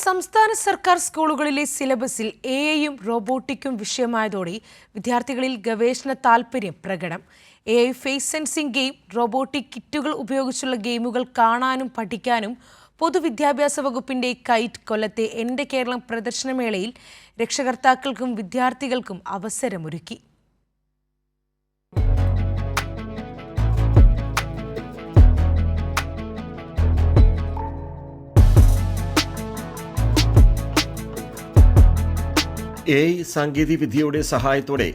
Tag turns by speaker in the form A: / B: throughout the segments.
A: സംസ്ഥാന സർക്കാർ സ്കൂളുകളിലെ സിലബസിൽ എഐയും റോബോട്ടിക്കും വിഷയമായതോടെ വിദ്യാർത്ഥികളിൽ ഗവേഷണ താൽപര്യം പ്രകടനം. AI face sensing game, robotic കിറ്റുകൾ ഉപയോഗിച്ചുള്ള ഗെയിമുകൾ കാണാനും പഠിക്കാനും പൊതുവിദ്യാഭ്യാസ വകുപ്പിന്റെ കൈറ്റ് കൊല്ലത്തെ എൻ്റെ കേരളം പ്രദർശനമേളയിൽ രക്ഷകർത്താക്കൾക്കും വിദ്യാർത്ഥികൾക്കും അവസരമൊരുക്കി.
B: എഐ സാങ്കേതികവിദ്യയുടെ സഹായത്തോടെ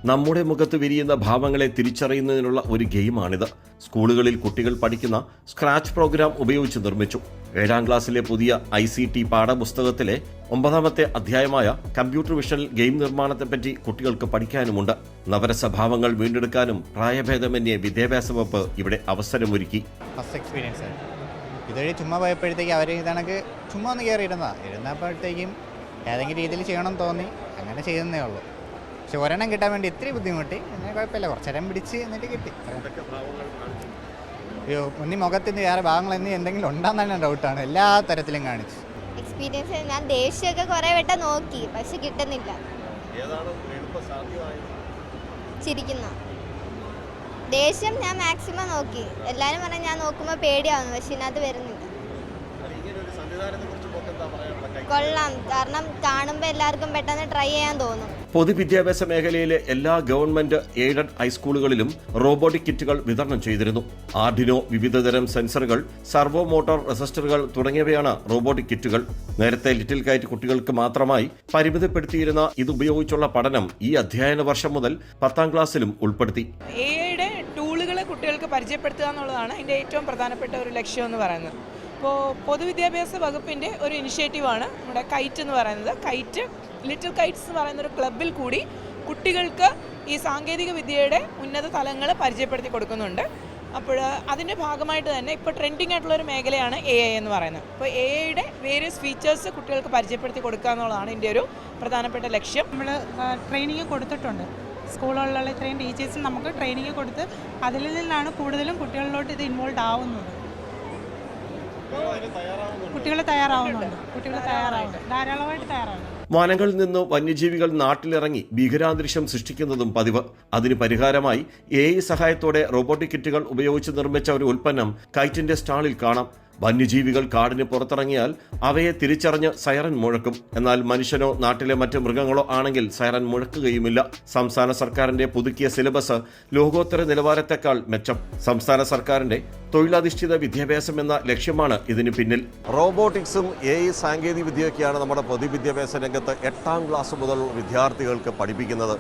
B: നമ്മുടെ മുഖത്ത് വിരിയുന്ന ഭാവങ്ങളെ തിരിച്ചറിയുന്നതിനുള്ള ഒരു ഗെയിമാണിത്. സ്കൂളുകളിൽ കുട്ടികൾ പഠിക്കുന്ന സ്ക്രാച്ച് പ്രോഗ്രാം ഉപയോഗിച്ച് നിർമ്മിച്ചു. 7ാം ക്ലാസ്സിലെ പുതിയ ICT പാഠപുസ്തകത്തിലെ 9ാമത്തെ അധ്യായമായ കമ്പ്യൂട്ടർ വിഷൻ ഗെയിം നിർമ്മാണത്തെപ്പറ്റി കുട്ടികൾക്ക് പഠിക്കാനുമുണ്ട്. നവരസഭാവങ്ങൾ വീണ്ടെടുക്കാനും പ്രായഭേദമന്യേ വിദ്യാഭ്യാസ വകുപ്പ് ഇവിടെ അവസരമൊരുക്കി.
C: ഫസ്റ്റ് എക്സ്പീരിയൻസ് ഇതുവഴി ചുമ്മാ പോയപ്പോഴത്തേക്ക് അവർ ഇതാണെങ്കിൽ ചുമ്മാ ഒന്ന് കയറി ഇരുന്നപ്പോഴത്തേക്കും ഏതെങ്കിലും രീതിയിൽ ചെയ്യണം തോന്നി, അങ്ങനെ ചെയ്യുന്നേ ഉള്ളൂ. പക്ഷെ ഒരെണ്ണം കിട്ടാൻ വേണ്ടി ഇത്തിരി ബുദ്ധിമുട്ടി. എന്നാൽ കുഴപ്പമില്ല, കുറച്ചേരം പിടിച്ച് എന്നിട്ട് കിട്ടി. അയ്യോ, മുന്നിൽ മുഖത്തിന് വേറെ ഭാഗങ്ങൾ എന്തെങ്കിലും ഉണ്ടാകുന്ന ഡൗട്ടാണ്. എല്ലാ തരത്തിലും കാണിച്ചു.
D: എക്സ്പീരിയൻസ് ഞാൻ ദേഷ്യമൊക്കെ കുറേ വട്ടം നോക്കി, പക്ഷെ കിട്ടുന്നില്ല. ചിരിക്കുന്ന ദേഷ്യം ഞാൻ മാക്സിമം നോക്കി. എല്ലാവരും പറഞ്ഞാൽ ഞാൻ നോക്കുമ്പോൾ പേടിയാവുന്നു, പക്ഷെ ഇതിനകത്ത് വരുന്നില്ല. കൊള്ളാം, കാരണം കാണുമ്പോൾ എല്ലാവർക്കും പെട്ടെന്ന് ട്രൈ ചെയ്യാൻ തോന്നും.
B: പൊതുവിദ്യാഭ്യാസ മേഖലയിലെ എല്ലാ ഗവൺമെന്റ് എയ്ഡഡ് ഹൈസ്കൂളുകളിലും റോബോട്ടിക് കിറ്റുകൾ വിതരണം ചെയ്തിരുന്നു. ആർഡിനോ, വിവിധതരം സെൻസറുകൾ, സർവോ മോട്ടോർ റെസിസ്റ്ററുകൾ തുടങ്ങിയവയാണ് റോബോട്ടിക് കിറ്റുകൾ. നേരത്തെ ലിറ്റിൽ കൈറ്റ് കുട്ടികൾക്ക് മാത്രമായി പരിമിതപ്പെടുത്തിയിരുന്ന ഇതുപയോഗിച്ചുള്ള പഠനം ഈ അധ്യയന വർഷം മുതൽ 10ാം ക്ലാസ്സിലും ഉൾപ്പെടുത്തി.
E: എഐയുടെ ടൂളുകൾ കുട്ടികൾക്ക് പരിചയപ്പെടുത്തുക എന്നുള്ളതാണ് അതിൻ്റെ ഏറ്റവും പ്രധാനപ്പെട്ട ഒരു ലക്ഷ്യം എന്ന് പറയുന്നത്. ഇപ്പോൾ പൊതുവിദ്യാഭ്യാസ വകുപ്പിൻ്റെ ഒരു ഇനിഷ്യേറ്റീവാണ് നമ്മുടെ കൈറ്റ് എന്ന് പറയുന്നത്. കൈറ്റ് ലിറ്റിൽ കൈറ്റ്സ് എന്ന് പറയുന്ന ഒരു ക്ലബിൽ കൂടി കുട്ടികൾക്ക് ഈ സാങ്കേതിക വിദ്യയുടെ ഉന്നത തലങ്ങൾ പരിചയപ്പെടുത്തി കൊടുക്കുന്നുണ്ട്. അപ്പോൾ അതിൻ്റെ ഭാഗമായിട്ട് തന്നെ ഇപ്പോൾ ട്രെൻഡിങ് ആയിട്ടുള്ളൊരു മേഖലയാണ് AI എന്ന് പറയുന്നത്. അപ്പോൾ AIയുടെ വേരിയസ് ഫീച്ചേഴ്സ് കുട്ടികൾക്ക് പരിചയപ്പെടുത്തി കൊടുക്കുക എന്നുള്ളതാണ് ഇതിൻ്റെ ഒരു പ്രധാനപ്പെട്ട ലക്ഷ്യം.
F: നമ്മൾ ട്രെയിനിങ് കൊടുത്തിട്ടുണ്ട്. സ്കൂളുകളിലുള്ള ഇത്രയും ടീച്ചേഴ്സും നമുക്ക് ട്രെയിനിങ് കൊടുത്ത് അതിൽ നിന്നാണ് കൂടുതലും കുട്ടികളിലോട്ട് ഇത് ഇൻവോൾവ് ആവുന്നത്. കുട്ടികൾ തയ്യാറാവുന്നുണ്ട്, ധാരാളമായിട്ട് തയ്യാറാവുന്നു.
B: വനങ്ങളിൽ നിന്ന് വന്യജീവികൾ നാട്ടിലിറങ്ങി ഭീകരാന്തരീക്ഷം സൃഷ്ടിക്കുന്നതും പതിവ്. അതിന് പരിഹാരമായി AI സഹായത്തോടെ റോബോട്ടിക് കിറ്റുകൾ ഉപയോഗിച്ച് നിർമ്മിച്ച ഒരു ഉൽപ്പന്നം കൈറ്റിന്റെ സ്റ്റാളിൽ കാണാം. വന്യജീവികൾ കാടിന് പുറത്തിറങ്ങിയാൽ അവയെ തിരിച്ചറിഞ്ഞ് സൈറൻ മുഴക്കും. എന്നാൽ മനുഷ്യനോ നാട്ടിലെ മറ്റ് മൃഗങ്ങളോ ആണെങ്കിൽ സൈറൻ മുഴക്കുകയുമില്ല. സംസ്ഥാന സർക്കാരിന്റെ പുതുക്കിയ സിലബസ് ലോകോത്തര നിലവാരത്തെക്കാൾ മെച്ചം. സംസ്ഥാന സർക്കാരിന്റെ തൊഴിലധിഷ്ഠിത വിദ്യാഭ്യാസം എന്ന ലക്ഷ്യമാണ് ഇതിന് പിന്നിൽ. റോബോട്ടിക്സും AI സാങ്കേതിക വിദ്യയൊക്കെയാണ് നമ്മുടെ പൊതുവിദ്യാഭ്യാസ രംഗത്ത് 8ാം ക്ലാസ് മുതൽ വിദ്യാർത്ഥികൾക്ക് പഠിപ്പിക്കുന്നത്.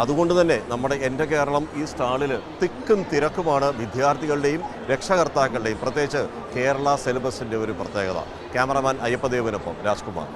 B: അതുകൊണ്ട് തന്നെ നമ്മുടെ എൻ്റെ കേരളം ഈ സ്റ്റാളിൽ തിക്കും തിരക്കുമാണ്. വിദ്യാർത്ഥികളുടെയും രക്ഷകർത്താക്കളുടെയും, പ്രത്യേകിച്ച് കേരള സിലബസിൻ്റെ ഒരു പ്രത്യേകത. ക്യാമറമാൻ അയ്യപ്പദേവനൊപ്പം രാജ്കുമാർ.